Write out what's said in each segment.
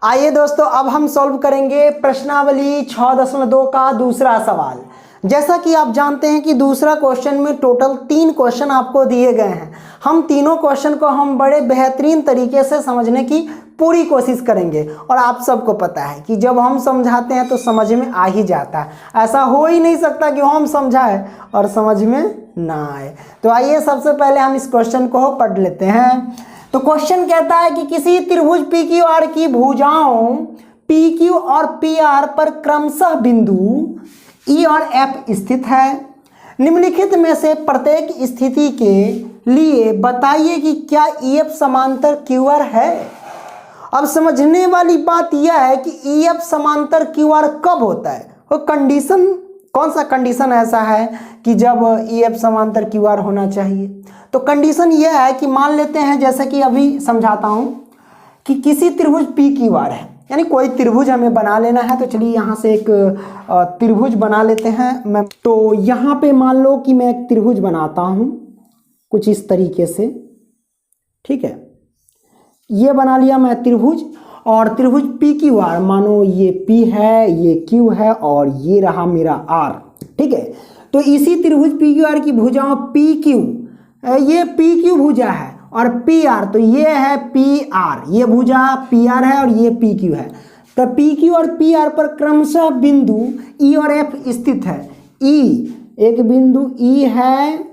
आइए दोस्तों, अब हम सॉल्व करेंगे प्रश्नावली 6.2 का दूसरा सवाल। जैसा कि आप जानते हैं कि दूसरा क्वेश्चन में टोटल 3 क्वेश्चन आपको दिए गए हैं। हम तीनों क्वेश्चन को हम बड़े बेहतरीन तरीके से समझने की पूरी कोशिश करेंगे। और आप सबको पता है कि जब हम समझाते हैं तो समझ में आ ही जाता है। ऐसा हो ही नहीं सकता कि हम समझाएं और समझ में ना आए। तो आइए सबसे पहले हम इस क्वेश्चन को पढ़ लेते हैं। तो क्वेश्चन कहता है कि किसी त्रिभुज PQR की भुजाओं PQ और PR पर क्रमशः बिंदु E और F स्थित है। निम्नलिखित में से प्रत्येक स्थिति के लिए बताइए कि क्या EF समांतर QR है। अब समझने वाली बात यह है कि EF समांतर QR कब होता है, वो कंडीशन, कौन सा कंडीशन ऐसा है कि जब EF समांतर QR होना चाहिए। तो कंडीशन यह है कि मान लेते हैं, जैसे कि अभी समझाता हूं कि किसी त्रिभुज PQR है, यानी कोई त्रिभुज हमें बना लेना है। तो चलिए यहाँ से एक त्रिभुज बना लेते हैं। तो यहाँ पे मान लो कि मैं एक त्रिभुज बनाता हूँ कुछ इस तरीके से, ठीक है। ये बना लिया मैं त्रिभुज, और त्रिभुज PQR, मानो ये P है, ये Q है और ये रहा मेरा R, ठीक है। तो इसी त्रिभुज PQR की भुजाओं PQ, ये PQ भुजा है, और PR, तो ये है PR, ये भुजा PR है और ये PQ है। तो PQ और PR पर क्रमशः बिंदु E और F स्थित है। E, एक बिंदु E है,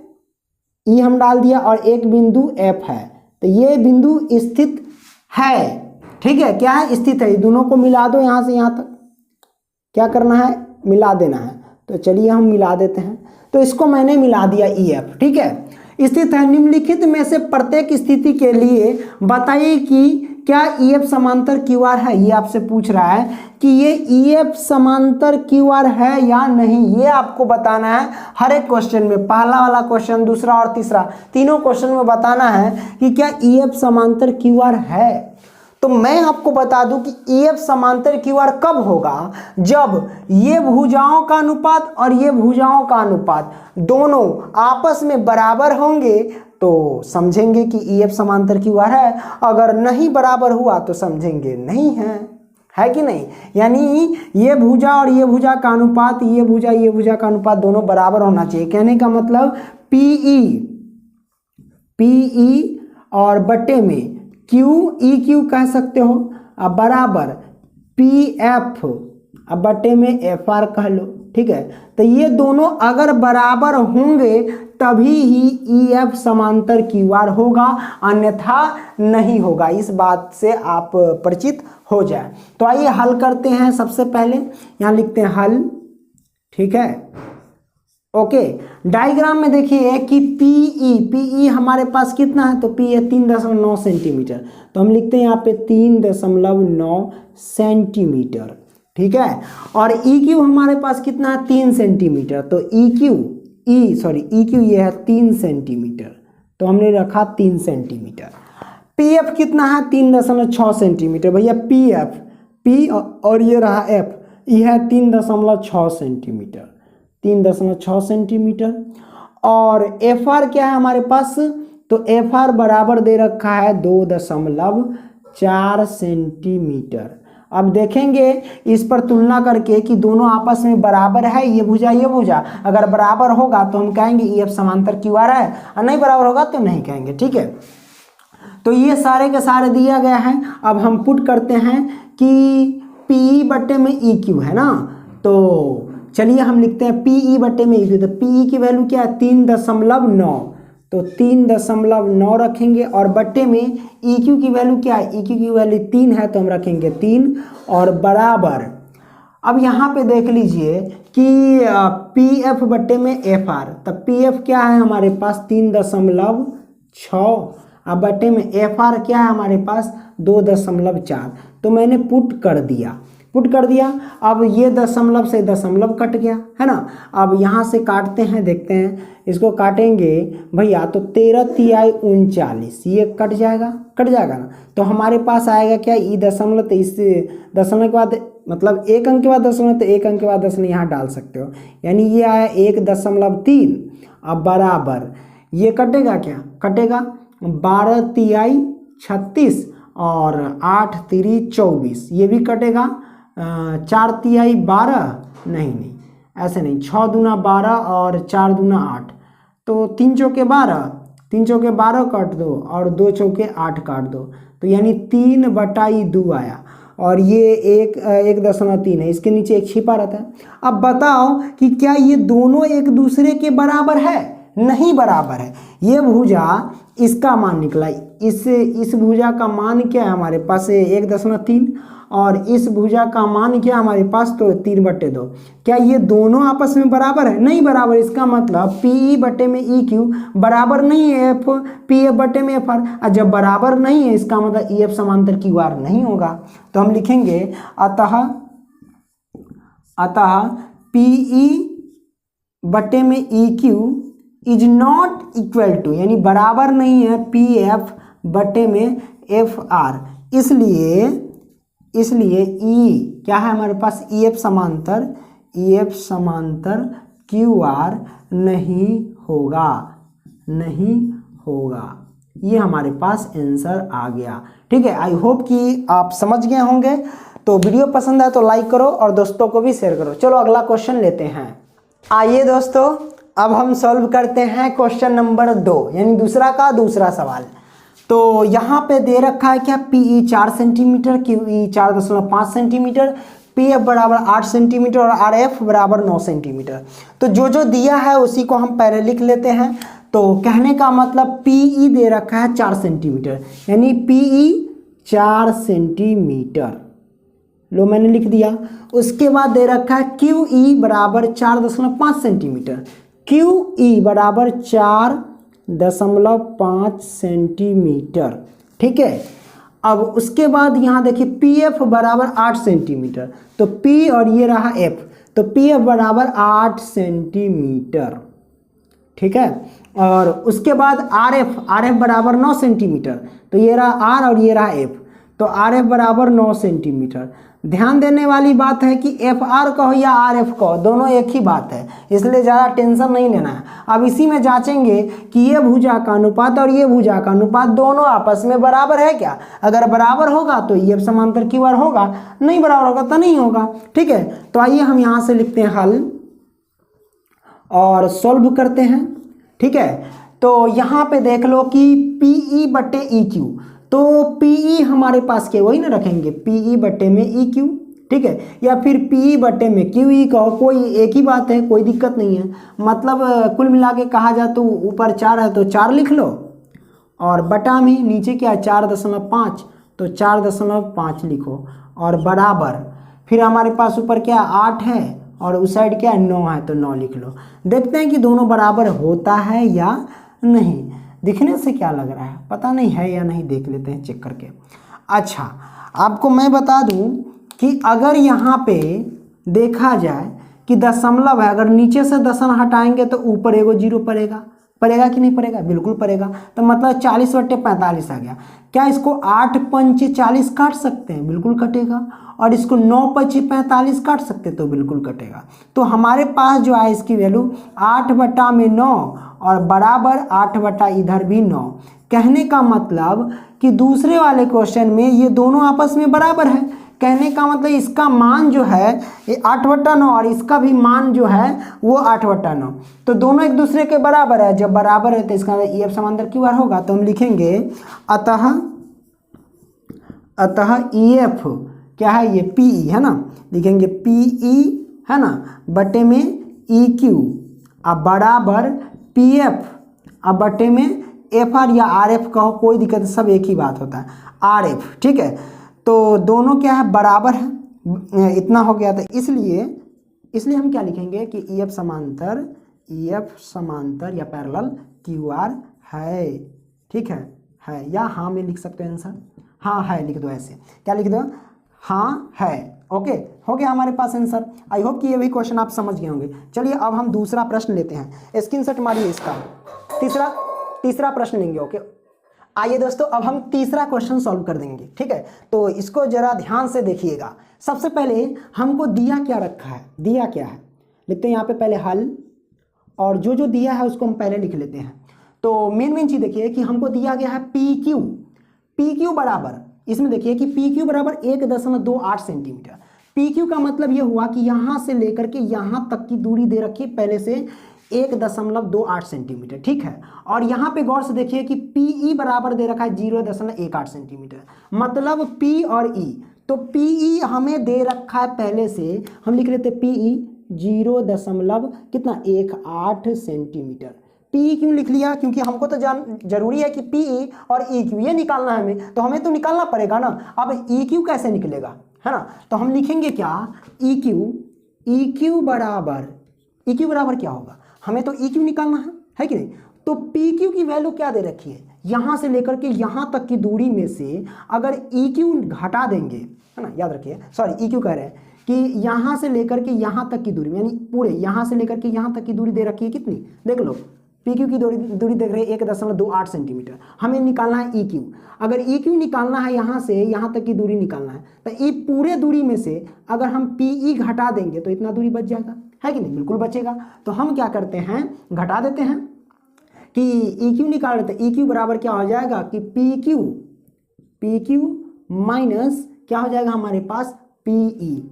E हम डाल दिया, और एक बिंदु F है। तो ये बिंदु स्थित है, ठीक है। क्या है? स्थित है। दोनों को मिला दो, यहाँ से यहाँ तक क्या करना है, मिला देना है। तो चलिए हम मिला देते हैं। तो इसको मैंने मिला दिया EF, ठीक है, स्थित है। निम्नलिखित में से प्रत्येक स्थिति के लिए बताइए कि क्या EF समांतर QR है। ये आपसे पूछ रहा है कि ये EF समांतर QR है या नहीं, ये आपको बताना है हर एक क्वेश्चन में। पहला वाला क्वेश्चन, दूसरा और तीसरा, तीनों क्वेश्चन में बताना है कि क्या EF समांतर QR है। तो मैं आपको बता दूं कि EF समांतर QR कब होगा, जब ये भुजाओं का अनुपात और ये भुजाओं का अनुपात दोनों आपस में बराबर होंगे तो समझेंगे कि EF समांतर QR है। अगर नहीं बराबर हुआ तो समझेंगे नहीं है कि नहीं। यानी ये भुजा और ये भुजा का अनुपात, ये भुजा का अनुपात दोनों बराबर होना चाहिए। कहने का मतलब PE और बटे में QEQ कह सकते हो, अब बराबर PF अब बटे में FR कह लो, ठीक है। तो ये दोनों अगर बराबर होंगे तभी ही EF समांतर QR होगा, अन्यथा नहीं होगा। इस बात से आप परिचित हो जाए। तो आइए हल करते हैं। सबसे पहले यहाँ लिखते हैं हल, ठीक है, ओके। डायग्राम में देखिए कि PE हमारे पास कितना है, तो P है 3.9 सेंटीमीटर। तो हम लिखते हैं यहाँ पे 3.9 सेंटीमीटर, ठीक है। और EQ हमारे पास कितना है, 3 सेंटीमीटर। तो EQ ये है 3 सेंटीमीटर, तो हमने रखा 3 सेंटीमीटर। PF कितना है, 3.6 सेंटीमीटर। भैया P और ये रहा F, ये है 3.6 सेंटीमीटर, 3.6 सेंटीमीटर। और FR क्या है हमारे पास, तो FR बराबर दे रखा है 2.4 सेंटीमीटर। अब देखेंगे इस पर तुलना करके कि दोनों आपस में बराबर है, ये भुजा। अगर बराबर होगा तो हम कहेंगे EF समांतर QR है, और नहीं बराबर होगा तो नहीं कहेंगे, ठीक है। तो ये सारे के सारे दिया गया है। अब हम पुट करते हैं कि PE बटे में EQ है ना, तो चलिए हम लिखते हैं PE बटे में EQ। तो PE की वैल्यू क्या है, 3.9, तो 3.9 रखेंगे, और बटे में EQ की वैल्यू क्या है, EQ की वैल्यू 3 है, तो हम रखेंगे 3 और बराबर। अब यहाँ पे देख लीजिए कि PF बटे में FR, तब PF क्या है हमारे पास 3.6, अब बटे में FR क्या है हमारे पास 2.4। तो मैंने पुट कर दिया। अब ये दशमलव से दशमलव कट गया है ना। अब यहाँ से काटते हैं, देखते हैं इसको काटेंगे भैया। तो 13 तिहाई 39, ये कट जाएगा ना। तो हमारे पास आएगा क्या, ई दशमलव। तो इस दशमलव के बाद मतलब एक अंक के बाद दशमलव, तो एक अंक के बाद दशमलव यहाँ डाल सकते हो, यानी ये आया 1.3। अब बराबर ये कटेगा, क्या कटेगा, 12 तिहाई 36 और 8 3 24, ये भी कटेगा। 4 तिहाई 12, नहीं ऐसे नहीं, 6 दूना 12 और 4 दूना 8, तो 3 चौके 12, 3 चौके 12 काट दो और 2 चौके 8 काट दो, तो यानी 3/2 आया। और ये 1.3 है, इसके नीचे एक छिपा रहता है। अब बताओ कि क्या ये दोनों एक दूसरे के बराबर है? नहीं बराबर है। ये भुजा इसका मान निकला, इस भुजा का मान क्या है हमारे पास? 1.3, और इस भुजा का मान क्या हमारे पास? तो 3/2। क्या ये दोनों आपस में बराबर है? नहीं बराबर। इसका मतलब PE बटे में EQ बराबर नहीं है PF बटे में FR। और जब बराबर नहीं है इसका मतलब EF समांतर QR नहीं होगा। तो हम लिखेंगे अतः PE बटे में EQ is not equal to, यानी बराबर नहीं है PF बटे में FR। इसलिए E क्या है हमारे पास? EF समांतर QR नहीं होगा। ये हमारे पास आंसर आ गया। ठीक है, आई होप कि आप समझ गए होंगे। तो वीडियो पसंद आए तो लाइक करो और दोस्तों को भी शेयर करो। चलो अगला क्वेश्चन लेते हैं। आइए दोस्तों, अब हम सॉल्व करते हैं क्वेश्चन नंबर 2, यानी दूसरा सवाल। तो यहाँ पे दे रखा है क्या? PE 4 centimetre, QE 4.5 centimetre, PF बराबर 8 सेंटीमीटर और RF बराबर 9 सेंटीमीटर। तो जो दिया है उसी को हम पहले लिख लेते हैं। तो कहने का मतलब PE दे रखा है 4 सेंटीमीटर, यानी PE 4 सेंटीमीटर, लो मैंने लिख दिया। उसके बाद दे रखा है QE बराबर 4.5 सेंटीमीटर, QE बराबर 4.5 सेंटीमीटर। ठीक है, अब उसके बाद यहाँ देखिए PF बराबर 8 सेंटीमीटर, तो P और ये रहा F, तो PF बराबर 8 सेंटीमीटर। ठीक है, और उसके बाद RF बराबर 9 सेंटीमीटर, तो ये रहा R और ये रहा F, तो RF बराबर 9 सेंटीमीटर। ध्यान देने वाली बात है कि FR कहो या RF कहो, दोनों एक ही बात है, इसलिए ज़्यादा टेंशन नहीं लेना है। अब इसी में जांचेंगे कि ये भुजा का अनुपात और ये भुजा का अनुपात दोनों आपस में बराबर है क्या? अगर बराबर होगा तो EF समांतर QR होगा, नहीं बराबर होगा तो नहीं होगा। ठीक है, तो आइए हम यहाँ से लिखते हैं हल और सॉल्व करते हैं। ठीक है, तो यहाँ पे देख लो कि PE बटे EQ, तो PE हमारे पास के वही ना रखेंगे, PE बटे में EQ। ठीक है, या फिर PE बटे में QE कहो, कोई एक ही बात है, कोई दिक्कत नहीं है। मतलब कुल मिला के कहा जाए तो ऊपर 4 है तो 4 लिख लो, और बटा में नीचे क्या है 4.5, तो 4.5 लिखो, और बराबर फिर हमारे पास ऊपर क्या 8 है और उस साइड क्या 9 है, तो 9 लिख लो। देखते हैं कि दोनों बराबर होता है या नहीं। दिखने से क्या लग रहा है पता नहीं है या नहीं, देख लेते हैं चेक करके। अच्छा, आपको मैं बता दूं कि अगर यहाँ पे देखा जाए कि दशमलव है, अगर नीचे से दशम हटाएंगे तो ऊपर एगो 0 पड़ेगा कि नहीं पड़ेगा? बिल्कुल पड़ेगा। तो मतलब 40/45 आ गया। क्या इसको 8 पंचे 40 काट सकते हैं? बिल्कुल कटेगा। और इसको 9 पंचे 45 काट सकते तो बिल्कुल कटेगा। तो हमारे पास जो है इसकी वैल्यू 8/9 और बराबर 8 इधर भी 9। कहने का मतलब कि दूसरे वाले क्वेश्चन में ये दोनों आपस में बराबर है। कहने का मतलब इसका मान जो है ये 8/9 और इसका भी मान जो है वो 8/9, तो दोनों एक दूसरे के बराबर है। जब बराबर है तो इसका मतलब EF समांतर QR होगा। तो हम लिखेंगे अतः EF क्या है? ये PE है ना, लिखेंगे PE है ना बटे में EQ, अब बराबर PF अब बटे में FR या RF कहो, कोई दिक्कत, सब एक ही बात होता है, RF। ठीक है, तो दोनों क्या है बराबर है, इतना हो गया। तो इसलिए हम क्या लिखेंगे कि EF समांतर या पैरेलल QR है। ठीक है या हाँ में लिख सकते हो आंसर, हाँ है लिख दो, ऐसे क्या लिख दो, हाँ है। ओके, हो गया हमारे पास आंसर। आई होप कि ये भी क्वेश्चन आप समझ गए होंगे। चलिए अब हम दूसरा प्रश्न लेते हैं, स्क्रीनशॉट मारिए इसका। तीसरा प्रश्न लेंगे। ओके, आइए दोस्तों अब हम तीसरा क्वेश्चन सॉल्व कर देंगे। ठीक है, तो इसको जरा ध्यान से देखिएगा। सबसे पहले हमको दिया क्या रखा है, दिया क्या है लिखते हैं यहाँ पे पहले हल, और जो दिया है उसको हम पहले लिख लेते हैं। तो मेन चीज देखिए कि हमको दिया गया है PQ बराबर, इसमें देखिए कि पी क्यू बराबर 1.28 सेंटीमीटर। पी क्यू का मतलब ये हुआ कि यहाँ से लेकर के यहाँ तक की दूरी दे रखी है पहले से 1.28 सेंटीमीटर, ठीक है। और यहाँ पे गौर से देखिए कि पी ई बराबर दे रखा है 0.18 सेंटीमीटर, मतलब पी और ई। तो पी ई हमें दे रखा है पहले से, हम लिख लेते पी ई 0.18 सेंटीमीटर। पी क्यों लिख लिया? क्योंकि हमको तो जरूरी है कि पी ई और ई क्यू ये निकालना है हमें, तो हमें तो निकालना पड़ेगा ना। अब ई क्यू कैसे निकलेगा, है ना? तो हम लिखेंगे क्या, ई क्यू बराबर क्या होगा, हमें तो ई क्यू निकालना है कि नहीं। तो पी क्यू की वैल्यू क्या दे रखी है, यहाँ से लेकर के यहाँ तक की दूरी में से अगर ई क्यू घटा देंगे, है ना, याद रखिए, सॉरी ई क्यू कह रहे हैं कि यहाँ से लेकर के यहाँ तक की दूरी, यानी पूरे यहाँ से लेकर के यहाँ तक की दूरी दे रखी है कितनी, देख लो पी क्यू की दूरी देख रहे हैं 1.28 सेंटीमीटर। हमें निकालना है ई क्यू। अगर ई क्यू निकालना है यहाँ से यहाँ तक की दूरी निकालना है, तो ई पूरे दूरी में से अगर हम पी ई घटा देंगे तो इतना दूरी बच जाएगा, है कि नहीं, बिल्कुल बचेगा। तो हम क्या करते हैं, घटा देते हैं कि ई क्यू निकाल लेते हैं। ई क्यू बराबर क्या हो जाएगा कि पी क्यू माइनस क्या हो जाएगा हमारे पास पी ई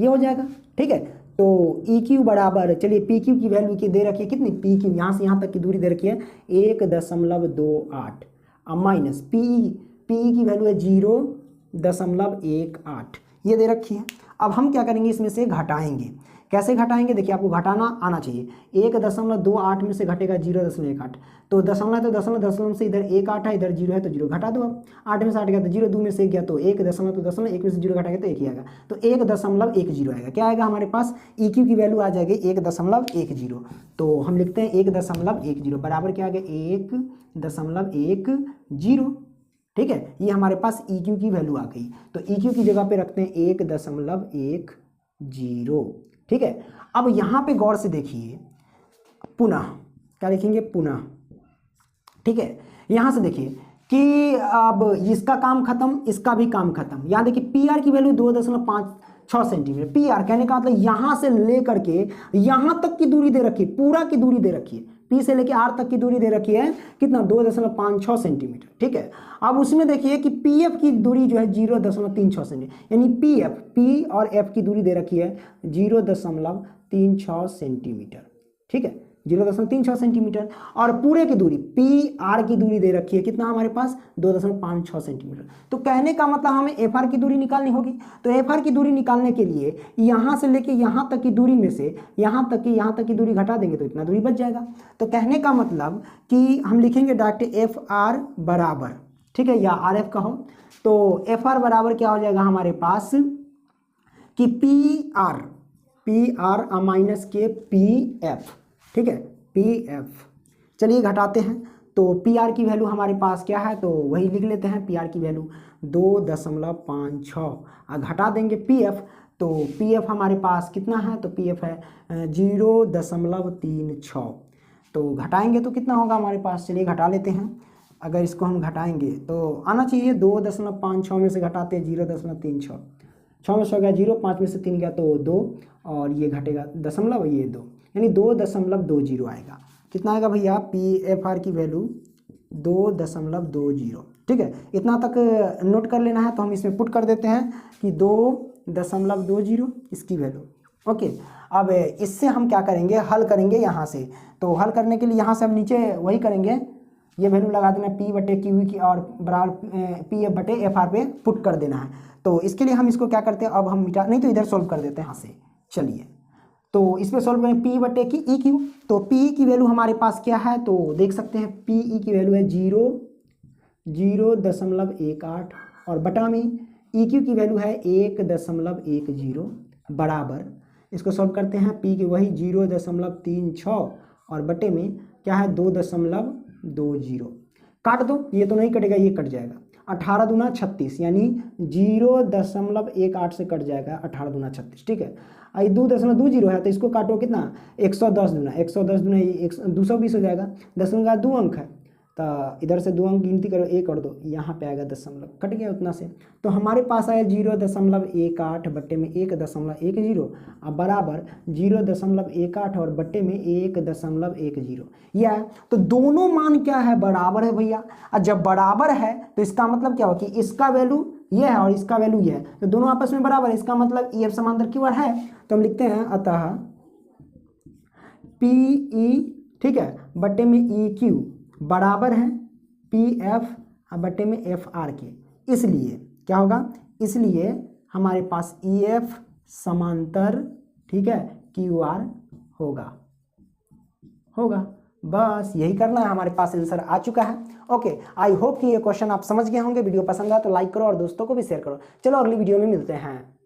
ये हो जाएगा, ठीक है। तो ई क्यू बराबर, चलिए पी क्यू की वैल्यू की दे रखी है कितनी, पी क्यू यहाँ से यहाँ तक की दूरी दे रखी है 1.28 माइनस पी ई की वैल्यू है 0.18 ये दे रखी है। अब हम क्या करेंगे, इसमें से घटाएंगे। कैसे घटाएंगे, देखिए आपको घटाना आना चाहिए। 1.28 में से घटेगा 0.18, तो दशमलव से इधर 1 8 है, इधर 0 है तो 0 घटा दो। अब 8 में से 8 गया तो 0, 2 में से 1 गया तो 1 दशमलव, तो दशमलव 1 में से 0 घटाएगा तो 1 ही आएगा, तो 1.10 आएगा। क्या आएगा हमारे पास, ई क्यू की वैल्यू आ जाएगी 1.10। तो हम लिखते हैं 1.10 बराबर क्या आ गया 1.10, ठीक है। ये हमारे पास ई क्यू की वैल्यू आ गई। तो ई क्यू की जगह पे रखते हैं 1.10, ठीक है। अब यहाँ पे गौर से देखिए, पुनः क्या लिखेंगे, पुनः, ठीक है। यहाँ से देखिए कि अब इसका काम खत्म, इसका भी काम खत्म। यहाँ देखिए पी आर की वैल्यू 2.56 सेंटीमीटर। पी आर कहने का मतलब यहाँ से लेकर के यहाँ तक की दूरी दे रखी है, पूरा की दूरी दे रखी है, पी से लेके आर तक की दूरी दे रखी है कितना, 2.56 सेंटीमीटर, ठीक है। अब उसमें देखिए कि पी एफ की दूरी जो है 0.36 सेंटीमीटर, यानी पी और एफ की दूरी दे रखी है 0.36 सेंटीमीटर, ठीक है, 0.36 सेंटीमीटर। और पूरे की दूरी पी आर की दूरी दे रखी है कितना हमारे पास, 2.56 सेंटीमीटर। तो कहने का मतलब हमें एफ आर की दूरी निकालनी होगी। तो एफ आर की दूरी निकालने के लिए यहाँ से लेके यहाँ तक की दूरी में से यहाँ तक की दूरी घटा देंगे तो इतना दूरी बच जाएगा। तो कहने का मतलब कि हम लिखेंगे डायरेक्ट एफ आर बराबर, ठीक है, या आर एफ कहो, तो एफ आर बराबर क्या हो जाएगा हमारे पास कि पी आर माइनस के पी एफ, ठीक है, पी एफ। चलिए घटाते हैं, तो पी आर की वैल्यू हमारे पास क्या है, तो वही लिख लेते हैं, पी आर की वैल्यू 2.56। घटा देंगे पी एफ, तो पी एफ हमारे पास कितना है, तो पी एफ है 0.36। तो घटाएंगे तो कितना होगा हमारे पास, चलिए घटा लेते हैं। अगर इसको हम घटाएंगे तो आना चाहिए 2.56 में से घटाते हैं 0.36, 6 में से हो गया 0, 5 में से 3 गया तो 2, और ये घटेगा दशमलव, ये 2, यानी 2.20 आएगा। कितना आएगा भैया, पी एफ आर की वैल्यू 2.20, ठीक है। इतना तक नोट कर लेना है, तो हम इसमें पुट कर देते हैं कि 2.20 इसकी वैल्यू, ओके। अब इससे हम क्या करेंगे, हल करेंगे यहाँ से। तो हल करने के लिए यहाँ से हम नीचे वही करेंगे, ये वैल्यू लगा देना पी बटे क्यू की और बराबर पी एफ बटे एफ आर पे पुट कर देना है। तो इसके लिए हम इसको क्या करते हैं, अब हम मिटा नहीं तो इधर सोल्व कर देते हैं यहाँ से। चलिए तो इसमें सोल्व करें पी बटे की ई क्यू, तो पी की वैल्यू हमारे पास क्या है, तो देख सकते हैं पी ई की वैल्यू है 0.18 और बटा में ई क्यू की वैल्यू है 1.10 बराबर, इसको सॉल्व करते हैं, पी की वही 0.36 और बटे में क्या है 2.20। काट दो, ये तो नहीं कटेगा, ये कट जाएगा, 18 दूना 36, यानी 0.18 से कट जाएगा 18 दूना 36, ठीक है। 2.20 है तो इसको काटो कितना, 110 दूना 220 हो जाएगा, 10 का 2 अंक है तो इधर से 2 अंक गिनती करो, 1 और 2, यहाँ पे आएगा दशमलव, कट गया उतना से। तो हमारे पास आया 0.18 बट्टे में 1.10 अब बराबर 0.18 और बट्टे में 1.10 यह है। तो दोनों मान क्या है, बराबर है भैया। और जब बराबर है तो इसका मतलब क्या हो कि इसका वैल्यू यह है और इसका वैल्यू यह है, तो दोनों आपस में बराबर है। इसका मतलब EF समांतर क्यू आर है। तो हम लिखते हैं अतः PE, ठीक है, बट्टे में EQ बराबर है PF बट्टे में FR के। इसलिए क्या होगा, इसलिए हमारे पास EF समांतर, ठीक है, QR होगा। बस यही करना है, हमारे पास आंसर आ चुका है। ओके, आई होप कि ये क्वेश्चन आप समझ गए होंगे। वीडियो पसंद आया तो लाइक करो और दोस्तों को भी शेयर करो। चलो अगली वीडियो में मिलते हैं।